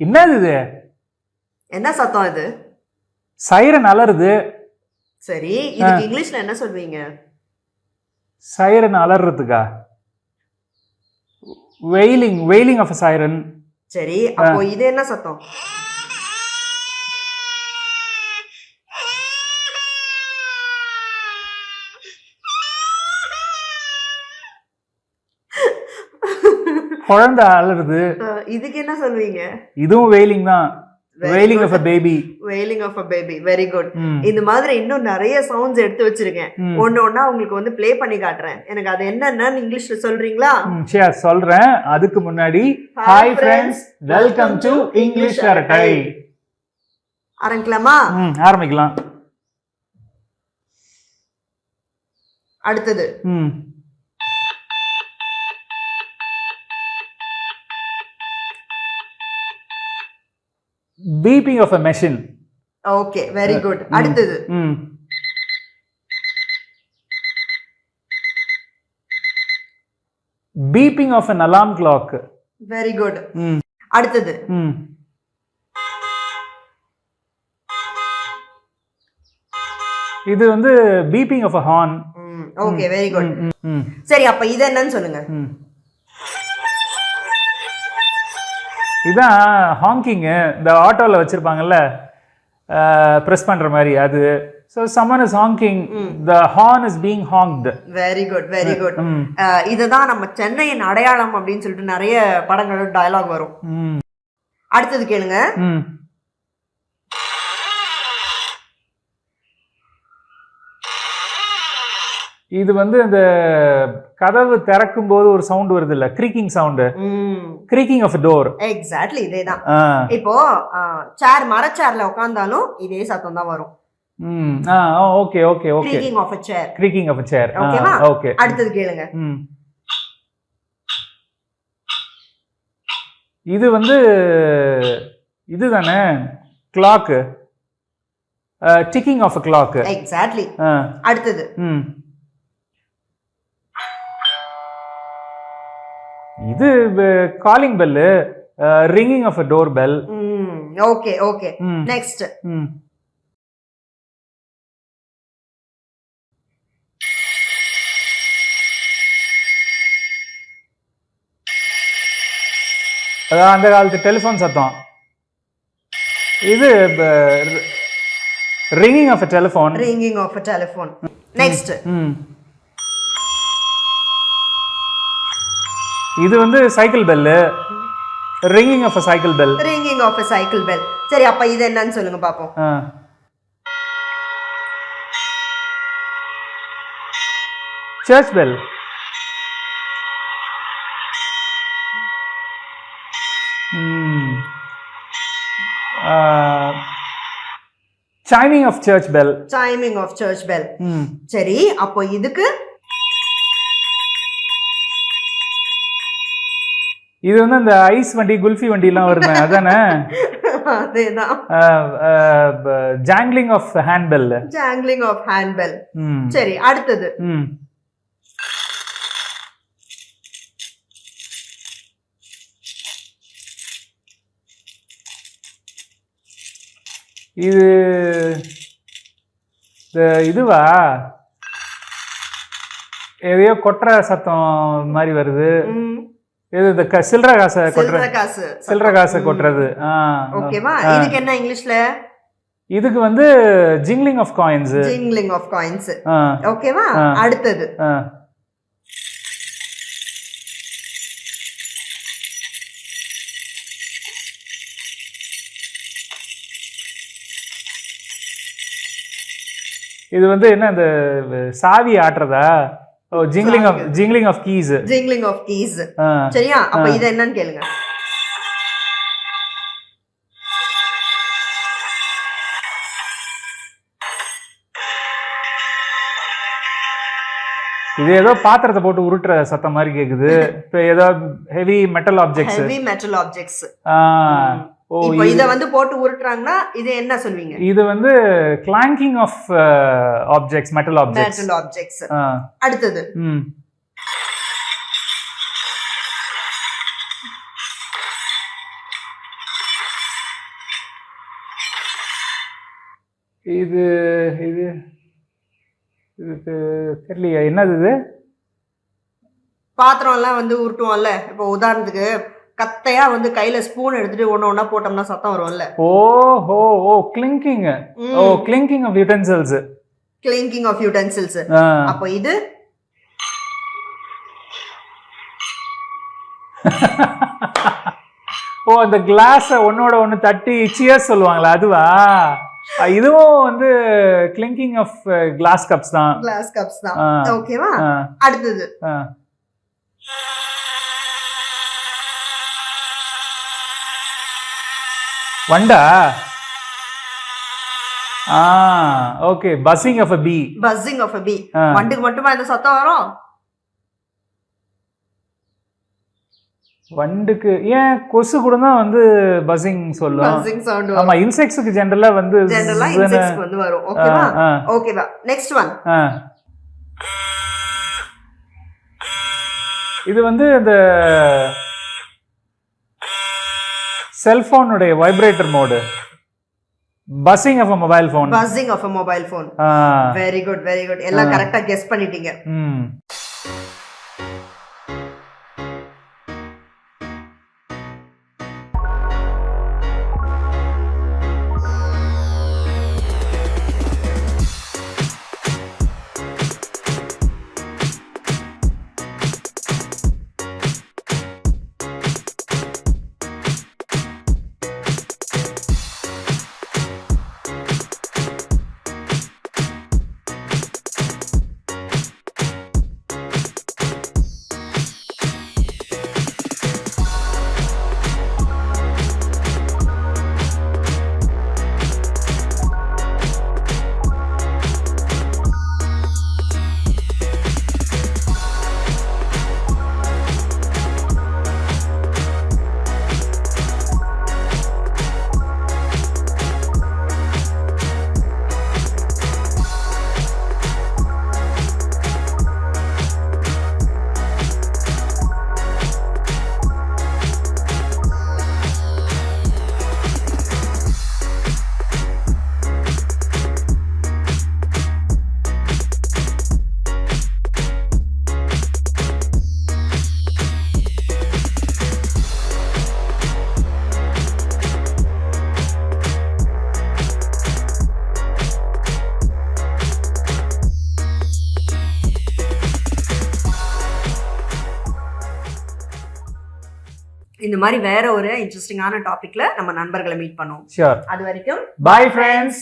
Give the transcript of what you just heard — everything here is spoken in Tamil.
என்னது இது? என்ன சத்தம் இது? சைரன் அலறுது. சரி, இதுக்கு இங்கிலீஷ்ல என்ன சொல்வீங்க? சைரன் அலறதுக்கா? Wailing of a siren. சரி, அப்போ இது என்ன சத்தம்? குழந்தை அலறுது. இதுக்கு என்ன சொல்வீங்க? இதுவும் வெயிலிங் தான். Wailing of a baby. Wailing of a baby. Very good. இந்த மாதிரி இன்னும் நிறைய சவுண்ட்ஸ் எடுத்து வச்சிருக்கேன். ஒண்ணா உங்களுக்கு வந்து ப்ளே பண்ணி காட்டுறேன். எனக்கு அது என்னன்னு இங்கிலீஷ்ல சொல்றீங்களா? சரி, சொல்றேன். அதுக்கு முன்னாடி hi friends, welcome to English அரட்டை. ஆரம்பிக்கலாமா? ஆரம்பிக்கலாம். அடுத்தது beeping of a machine. Okay, very good. அடுத்தது beeping of an alarm clock. Very good. அடுத்தது இது வந்து beeping of a horn. Okay, very good. சரி, அப்ப இது என்னன்னு சொல்லுங்க. இதான் ஹாங்கிங். இந்த ஆட்டோல வச்சிருப்பாங்கல்ல, பிரஸ் பண்ற மாதிரி அது. So someone is honking, the horn is being honked. Very good, very good. இதுதான் நம்ம சென்னையின் அடையாளம் அப்படின்னு சொல்லிட்டு நிறைய படங்களோட டயலாக் வரும். அடுத்தது கேளுங்க. இது வந்து இந்த கதவு திறக்கும் போது ஒரு சவுண்ட் வருது இல்ல, creaking sound. Creaking of door. Exactly இதேதான். இப்போ மரச்சேர்ல உட்கார்ந்தாலும் இதே சத்தம் தான் வரும். Okay okay okay. Creaking of a chair. Creaking of a chair. ஓகேவா? ஓகே. அடுத்தது கேளுங்க. இது வந்து இதுதானே clock. Ticking of a clock. Exactly. அடுத்தது இது calling bell, ringing of a door bell. Okay okay. Next அதான் அந்த காலத்து டெலிஃபோன் சத்தம். இது ringing of a telephone. Ringing of a telephone. Next இது வந்து cycle bell, ringing of a cycle bell. Ringing of a cycle bell. சரி, அப்ப இது என்னன்னு சொல்லுங்க பாப்போம். Church bell. chiming of church bell. chiming of church bell. சரி, அப்போ இதுக்கு இது வந்து அந்த ஐஸ் வண்டி, குல்ஃபி வண்டி எல்லாம் வருமே அதானே? அதேதான். Jangling of hand bell. Jangling of hand bell. சரி, அடுத்தது இது இதுவா? எதையோ கொட்டுற சத்தம் மாதிரி வருது. இது இந்த சில்லற காசை கொட்டுறது. ஓகேவா? இதுக்கு என்ன இங்கிலீஷ்ல? இதுக்கு வந்து jingling of coins. Jingling of coins. ஓகேவா? அடுத்தது இது வந்து என்ன, இந்த சாவி ஆட்டுறதா? Jingling of keys. Jingling of keys. சரியா? அப்ப இது என்னன்னு கேளுங்க. இது ஏதோ பாத்திரத்தை போட்டு உருட்டுற சத்தம் மாதிரி கேக்குது. இப்ப ஏதோ ஹெவி மெட்டல் ஆப்ஜெக்ட்ஸ். இப்போ இத வந்து போட்டு உருட்டுறாங்கன்னா இது என்ன சொல்வீங்க? இது வந்து கிளாங்கிங் ஆஃப் ஆப்ஜெக்ட்ஸ், மெட்டல் ஆப்ஜெக்ட்ஸ். அடுத்தது இது இது இதுக்கு தெரியலையா என்னது இது? பாத்திரம் எல்லாம் வந்து உருட்டுவோம்ல, இப்போ உதாரணத்துக்கு கத்தையா வந்து கையில ஸ்பூன் எடுத்துட்டு ஒண்ணு ஒண்ணா போட்டோம்னா சத்தம் வரும்ல. Oh clinking. Oh clinking of utensils. Clinking of utensils. அப்போ இது ஓ அந்த கிளாஸ ஒன்னோட ஒன்னு தட்டி சியர்ஸ் சொல்லுவாங்களா அதுவா? இதுவும் வந்து கிளிங்கிங் ஆஃப் கிளாஸ் கப்ஸ் தான். கிளாஸ் கப்ஸ் தான். ஓகேவா? அடுத்தது வண்டா. Okay buzzing of a bee. Buzzing of a bee. வண்டுக்கு மட்டுமா இந்த சத்தம் வரும்? வண்டுக்கு ஏன் கொசு கூட தான் வந்து பஸ்ஸிங் சொல்லும். பஸ்ஸிங் சவுண்ட் வரும். ஆமா இன்செக்ட்ஸ்க்கு ஜெனரலா இன்செக்ட்ஸ்க்கு வந்து வரும். ஓகேவா? ஓகேவா. Next one. இது வந்து இந்த செல்போன் உடைய vibrator mode. Buzzing of a mobile phone. Buzzing of a mobile phone. Very good very good. எல்லாம் கரெக்ட்டா கெஸ் பண்ணிட்டீங்க. இந்த மாதிரி வேற ஒரு இன்ட்ரெஸ்டிங்கான டாபிக்ல நம்ம நண்பர்களை மீட் பண்ணுவோம். ஷூர். அது வரைக்கும் பை ஃப்ரெண்ட்ஸ்.